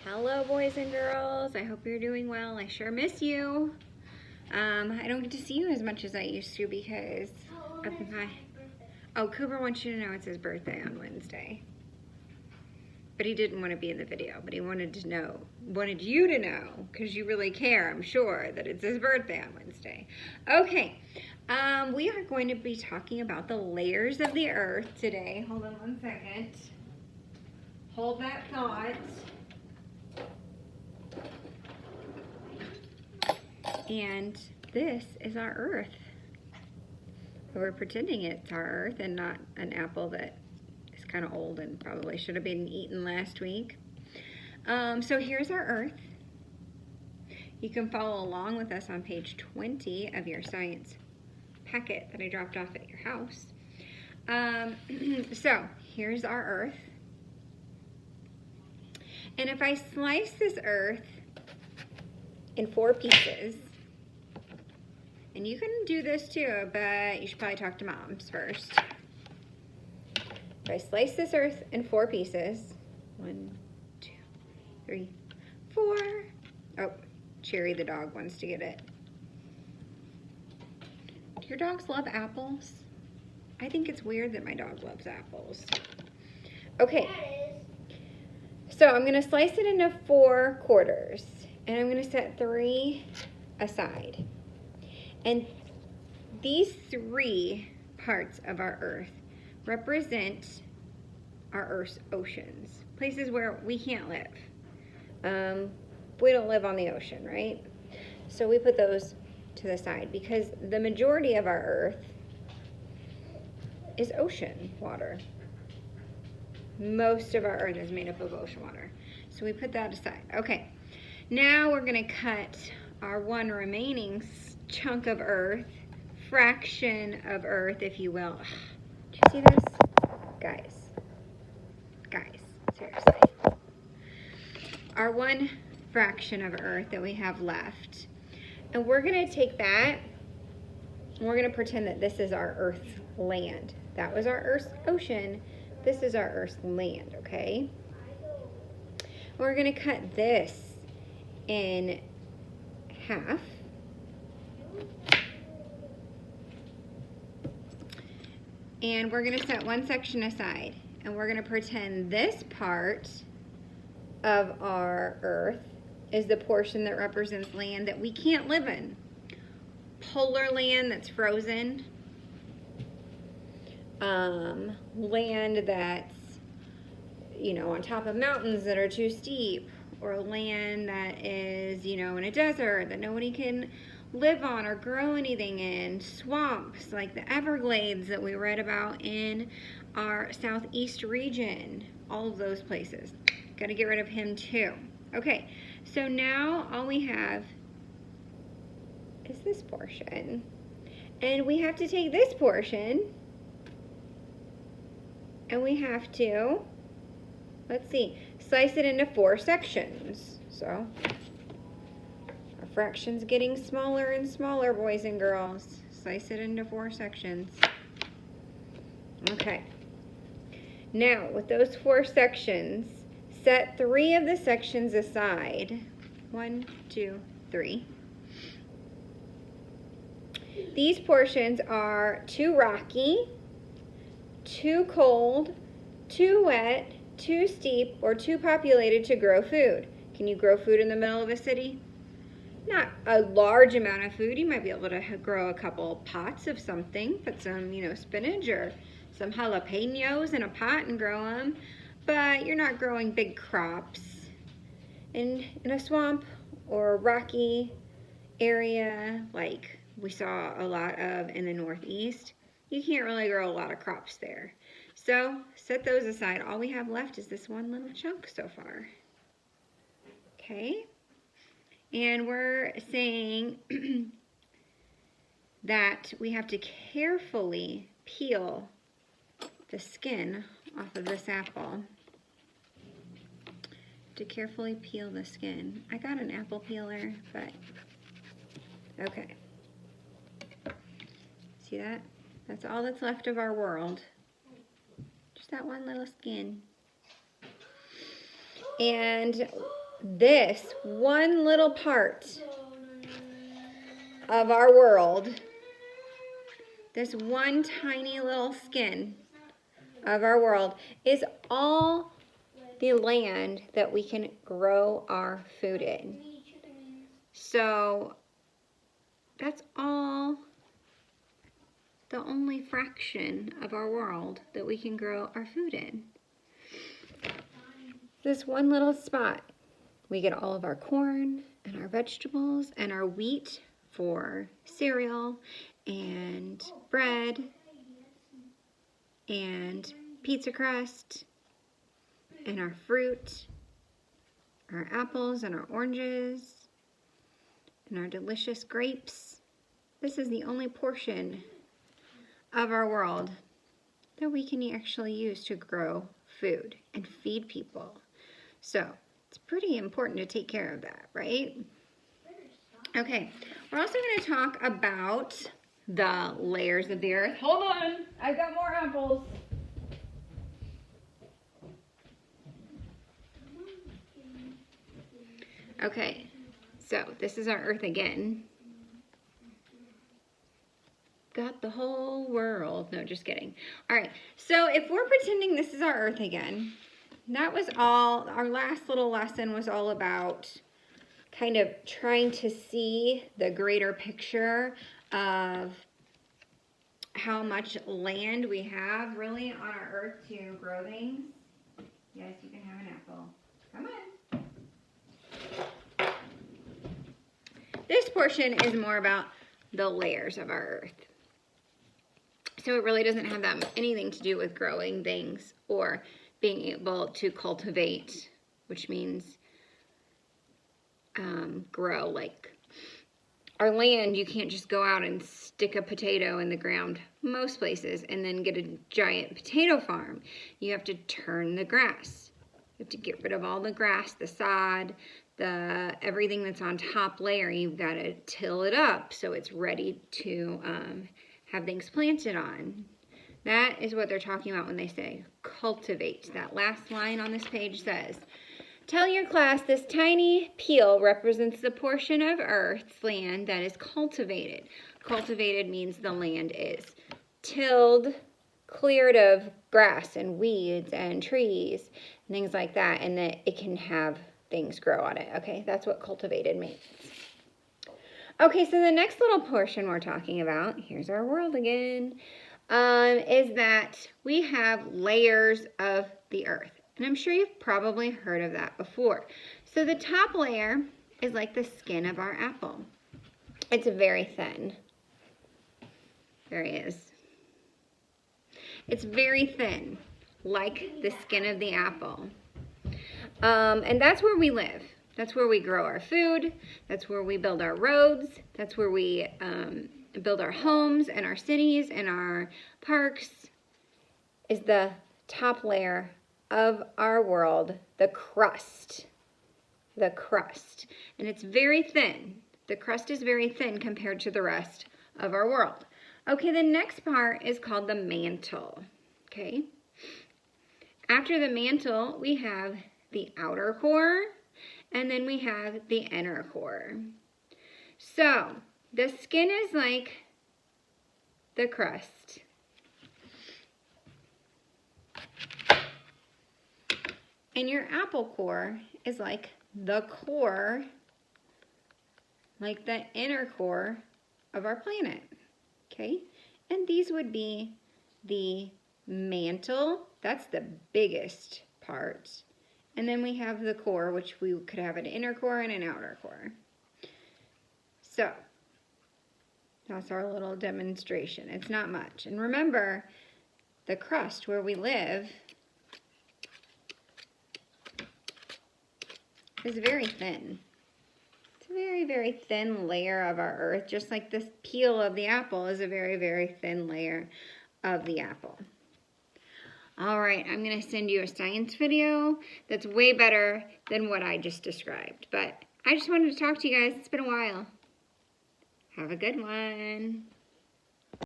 Hello, boys and girls. I hope you're doing well. I sure miss you. I don't get to see you as much as I used to because of my... Oh, Cooper wants you to know it's his birthday on Wednesday. But he didn't want to be in the video, but he wanted you to know, because you really care, I'm sure, that it's his birthday on Wednesday. Okay, we are going to be talking about the layers of the earth today. Hold on one second. Hold that thought. And this is our earth. We're pretending it's our earth and not an apple that is kind of old and probably should have been eaten last week. So here's our earth. You can follow along with us on page 20 of your science packet that I dropped off at your house. So here's our earth. And if I slice this earth in 4 pieces, and you can do this too, but you should probably talk to moms first. If I slice this earth in 4 pieces, 1, 2, 3, 4. Oh, Cherry the dog wants to get it. Do your dogs love apples? I think it's weird that my dog loves apples. Okay, so I'm gonna slice it into 4 quarters, and I'm gonna set 3 aside. And these 3 parts of our earth represent our earth's oceans, places where we can't live. We don't live on the ocean, right? So we put those to the side because the majority of our earth is ocean water. Most of our earth is made up of ocean water. So we put that aside. Okay, now we're gonna cut our one remaining chunk of earth, fraction of earth, if you will. Do you see this? Guys, seriously. Our one fraction of earth that we have left. And we're gonna take that and we're gonna pretend that this is our earth's land. That was our earth's ocean. This is our earth's land, okay? We're gonna cut this in half. And we're gonna set one section aside, and we're gonna pretend this part of our earth is the portion that represents land that we can't live in. Polar land that's frozen, land that's, on top of mountains that are too steep, or land that is, in a desert that nobody can live on or grow anything in, swamps like the Everglades that we read about in our southeast region, all of those places. Got to get rid of him too. Okay, so now all we have is this portion. And we have to take this portion and we have to, let's see, slice it into 4 sections. So our fraction's getting smaller and smaller, boys and girls. Slice it into 4 sections. Okay. Now, with those 4 sections, set 3 of the sections aside. 1, 2, 3. These portions are too rocky, too cold, too wet, too steep, or too populated to grow food. Can you grow food in the middle of a city? Not a large amount of food. You might be able to grow a couple pots of something, put some, spinach or some jalapenos in a pot and grow them, but you're not growing big crops. In a swamp or a rocky area like we saw a lot of in the Northeast, you can't really grow a lot of crops there. So set those aside. All we have left is this one little chunk so far. Okay? And we're saying that we have to carefully peel the skin off of this apple. To carefully peel the skin. I got an apple peeler, but okay. See that? That's all that's left of our world. Just that one little skin. And this one little part of our world, this one tiny little skin of our world, is all the land that we can grow our food in. So that's all, the only fraction of our world that we can grow our food in. This one little spot. We get all of our corn and our vegetables and our wheat for cereal and bread and pizza crust and our fruit, our apples and our oranges and our delicious grapes. This is the only portion of our world that we can actually use to grow food and feed people. So it's pretty important to take care of that, right? Okay, we're also going to talk about the layers of the earth. Hold on, I've got more apples. Okay, so this is our earth again. Got the whole world. No, just kidding. All right, so if we're pretending this is our earth again, that was all, our last little lesson was all about kind of trying to see the greater picture of how much land we have really on our earth to grow things. Yes, you can have an apple. Come on. This portion is more about the layers of our earth. So it really doesn't have that anything to do with growing things or being able to cultivate, which means grow. Like our land, you can't just go out and stick a potato in the ground most places and then get a giant potato farm. You have to turn the grass. You have to get rid of all the grass, the sod, everything that's on top layer. You've got to till it up so it's ready to have things planted on. That is what they're talking about when they say cultivate. That last line on this page says, tell your class this tiny peel represents the portion of Earth's land that is cultivated. Cultivated means the land is tilled, cleared of grass and weeds and trees and things like that, and that it can have things grow on it. Okay, that's what cultivated means. Okay, so the next little portion we're talking about, here's our world again, is that we have layers of the earth. And I'm sure you've probably heard of that before. So the top layer is like the skin of our apple. It's very thin. There he is. It's very thin, like the skin of the apple. And that's where we live. That's where we grow our food. That's where we build our roads. That's where we build our homes and our cities and our parks, is the top layer of our world, the crust. The crust. And it's very thin. The crust is very thin compared to the rest of our world. Okay, the next part is called the mantle. Okay. After the mantle, we have the outer core, and then we have the inner core. So, the skin is like the crust. And your apple core is like the core, like the inner core of our planet. Okay? And these would be the mantle. That's the biggest part. And then we have the core, which we could have an inner core and an outer core. So, that's our little demonstration. It's not much. And remember, the crust where we live is very thin. It's a very, very thin layer of our earth, just like this peel of the apple is a very, very thin layer of the apple. All right, I'm going to send you a science video that's way better than what I just described. But I just wanted to talk to you guys. It's been a while. Have a good one.